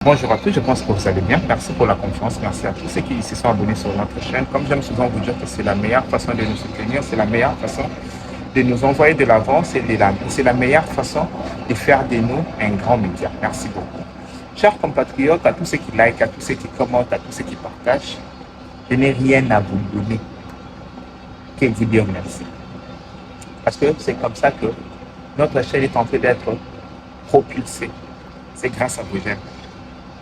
Bonjour à tous, je pense que vous allez bien. Merci pour la confiance. Merci à tous ceux qui se sont abonnés sur notre chaîne. Comme j'aime souvent vous dire que c'est la meilleure façon de nous soutenir, c'est la meilleure façon de nous envoyer de l'avant, c'est la meilleure façon de faire de nous un grand média. Merci beaucoup. Chers compatriotes, à tous ceux qui like, à tous ceux qui commentent, à tous ceux qui partagent, je n'ai rien à vous donner que vous dire merci. Parce que c'est comme ça que notre chaîne est en train d'être propulsée. C'est grâce à vos j'aime.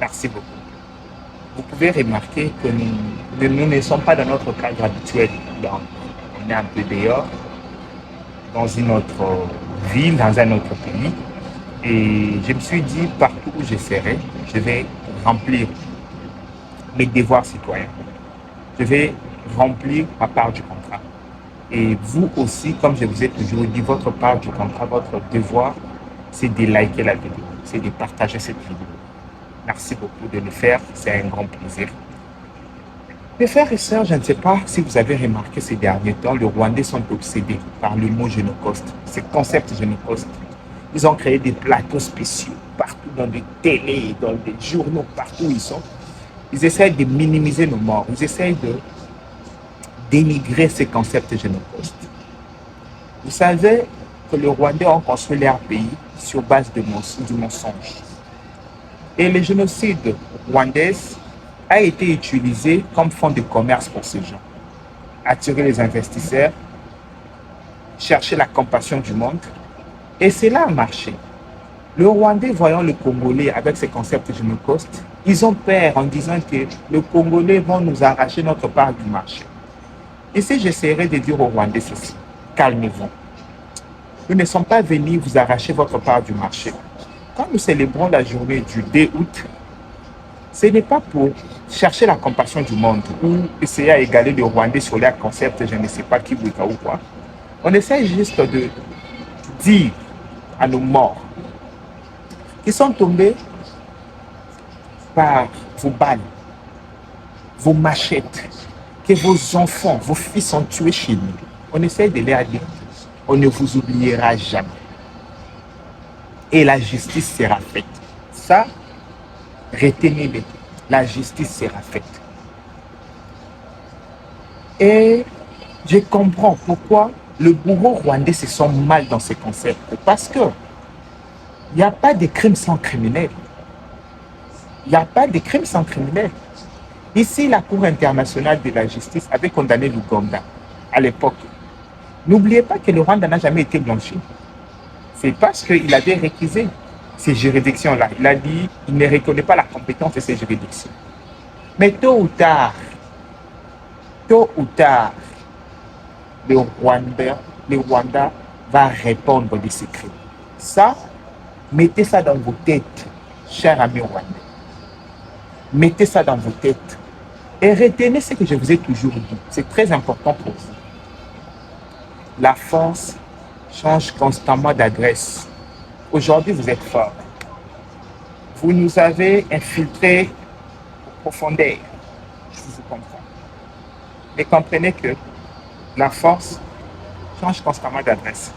Merci beaucoup. Vous pouvez remarquer que nous ne sommes pas dans notre cadre habituel. Donc, on est un peu dehors, dans une autre ville, dans un autre pays. Et je me suis dit, partout où je serai, je vais remplir mes devoirs citoyens. Je vais remplir ma part du contrat. Et vous aussi, comme je vous ai toujours dit, votre part du contrat, votre devoir, c'est de liker la vidéo, c'est de partager cette vidéo. Merci beaucoup de le faire, c'est un grand plaisir. Mes frères et sœurs, je ne sais pas si vous avez remarqué ces derniers temps, les Rwandais sont obsédés par le mot génocoste, ce concept génocoste. Ils ont créé des plateaux spéciaux partout dans des télés, dans des journaux, partout où ils sont. Ils essayent de minimiser nos morts, ils essayent de dénigrer ce concept génocoste. Vous savez que les Rwandais ont construit leur pays sur base du mensonge. Et le génocide rwandais a été utilisé comme fonds de commerce pour ces gens. Attirer les investisseurs, chercher la compassion du monde. Et cela a marché. Les Rwandais, voyant le Congolais avec ces concepts génocostes, ils ont peur en disant que les Congolais vont nous arracher notre part du marché. Ici, j'essaierai de dire aux Rwandais ceci. Calmez-vous. Nous ne sommes pas venus vous arracher votre part du marché. Quand nous célébrons la journée du 2 août, ce n'est pas pour chercher la compassion du monde ou essayer à égaler les Rwandais sur leur concept, je ne sais pas qui ou quoi. On essaie juste de dire à nos morts qui sont tombés par vos balles, vos machettes, que vos enfants, vos fils sont tués chez nous. On essaie de leur dire, on ne vous oubliera jamais. Et la justice sera faite. Ça, retenez-le. La justice sera faite. Et je comprends pourquoi le bourreau rwandais se sent mal dans ces concepts. Parce que il n'y a pas de crime sans criminel. Il n'y a pas de crime sans criminel. Ici, la Cour internationale de la justice avait condamné l'Ouganda à l'époque. N'oubliez pas que le Rwanda n'a jamais été blanchi. C'est parce qu'il avait réquisé ces juridictions-là. Il a dit qu'il ne reconnaît pas la compétence de ces juridictions. Mais tôt ou tard, le Rwanda va répondre de ces crimes. Ça, mettez ça dans vos têtes, chers amis rwandais. Mettez ça dans vos têtes. Et retenez ce que je vous ai toujours dit. C'est très important pour vous. La force change constamment d'adresse. Aujourd'hui, vous êtes fort. Vous nous avez infiltrés en profondeur. Je vous comprends. Mais comprenez que la force change constamment d'adresse.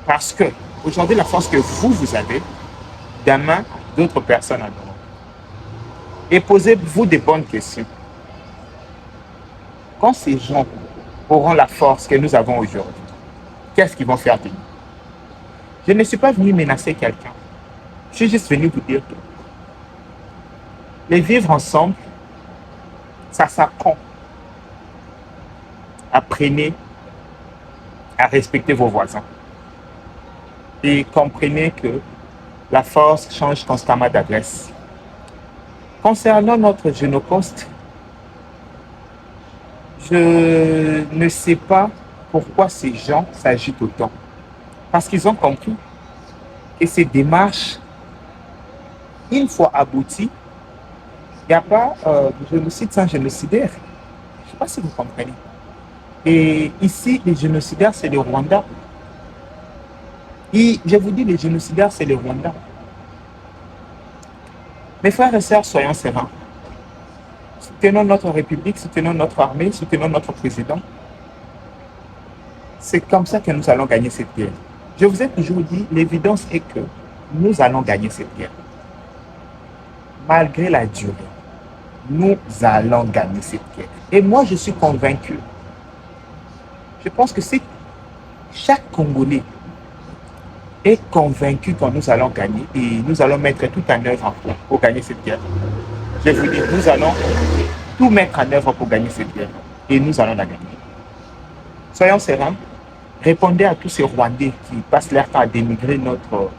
Parce que aujourd'hui, la force que vous avez, demain, d'autres personnes en auront. Et posez-vous des bonnes questions. Quand ces gens auront la force que nous avons aujourd'hui, qu'est-ce qu'ils vont faire de nous? Je ne suis pas venu menacer quelqu'un. Je suis juste venu vous dire que les vivre ensemble, ça s'apprend. Apprenez à respecter vos voisins. Et comprenez que la force change constamment d'adresse. Concernant notre génocoste, je ne sais pas pourquoi ces gens s'agitent autant. Parce qu'ils ont compris que ces démarches, une fois abouties, il n'y a pas de génocide sans génocidaire. Je ne sais pas si vous comprenez. Et ici, les génocidaires, c'est le Rwanda. Et je vous dis, les génocidaires, c'est le Rwanda. Mes frères et sœurs, soyons sereins. Soutenons notre République, soutenons notre armée, soutenons notre président. C'est comme ça que nous allons gagner cette guerre. Je vous ai toujours dit, l'évidence est que nous allons gagner cette guerre. malgré la durée, nous allons gagner cette guerre. Et moi, je suis convaincu. Je pense que si chaque Congolais est convaincu que nous allons gagner et nous allons mettre tout en œuvre pour gagner cette guerre, je vous dis, nous allons tout mettre en œuvre pour gagner cette guerre et nous allons la gagner. Soyons sereins, répondez à tous ces Rwandais qui passent leur temps à dénigrer notre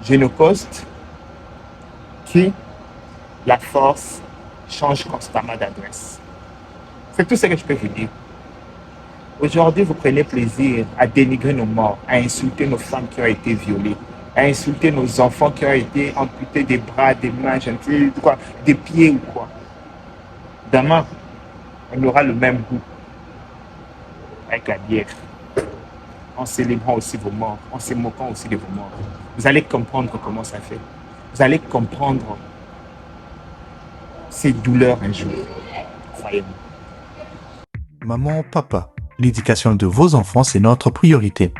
génocoste, qui, la force, change constamment d'adresse. C'est tout ce que je peux vous dire. Aujourd'hui, vous prenez plaisir à dénigrer nos morts, à insulter nos femmes qui ont été violées, à insulter nos enfants qui ont été amputés des bras, des mains, je ne sais quoi, des pieds ou quoi. Demain, on aura le même goût avec la bière, en célébrant aussi vos morts, en se moquant aussi de vos morts. Vous allez comprendre comment ça fait. Vous allez comprendre ces douleurs un jour. Croyez-moi. Maman, papa, l'éducation de vos enfants, c'est notre priorité.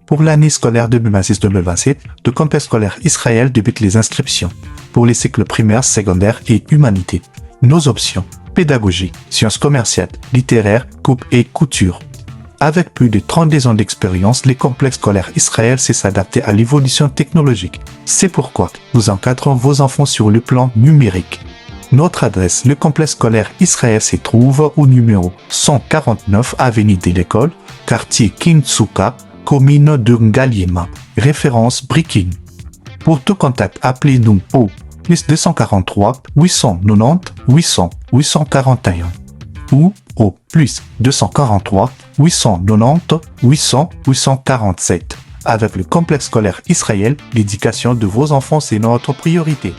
Pour l'année scolaire 2026-2027, le complexe scolaire Israël débute les inscriptions pour les cycles primaires, secondaires et humanité. Nos options: pédagogie, sciences commerciales, littéraires, coupe et couture. Avec plus de 32 ans d'expérience, les complexes scolaires Israël sait s'adapter à l'évolution technologique. C'est pourquoi nous encadrons vos enfants sur le plan numérique. Notre adresse, le complexe scolaire Israël se trouve au numéro 149 avenue de l'École, quartier Kintsuka, commune de Ngaliema, référence Brikin. Pour tout contact, appelez-nous au plus 243 890 800 841 ou au plus 243 890 800 847. Avec le complexe scolaire Israël, l'éducation de vos enfants, c'est notre priorité.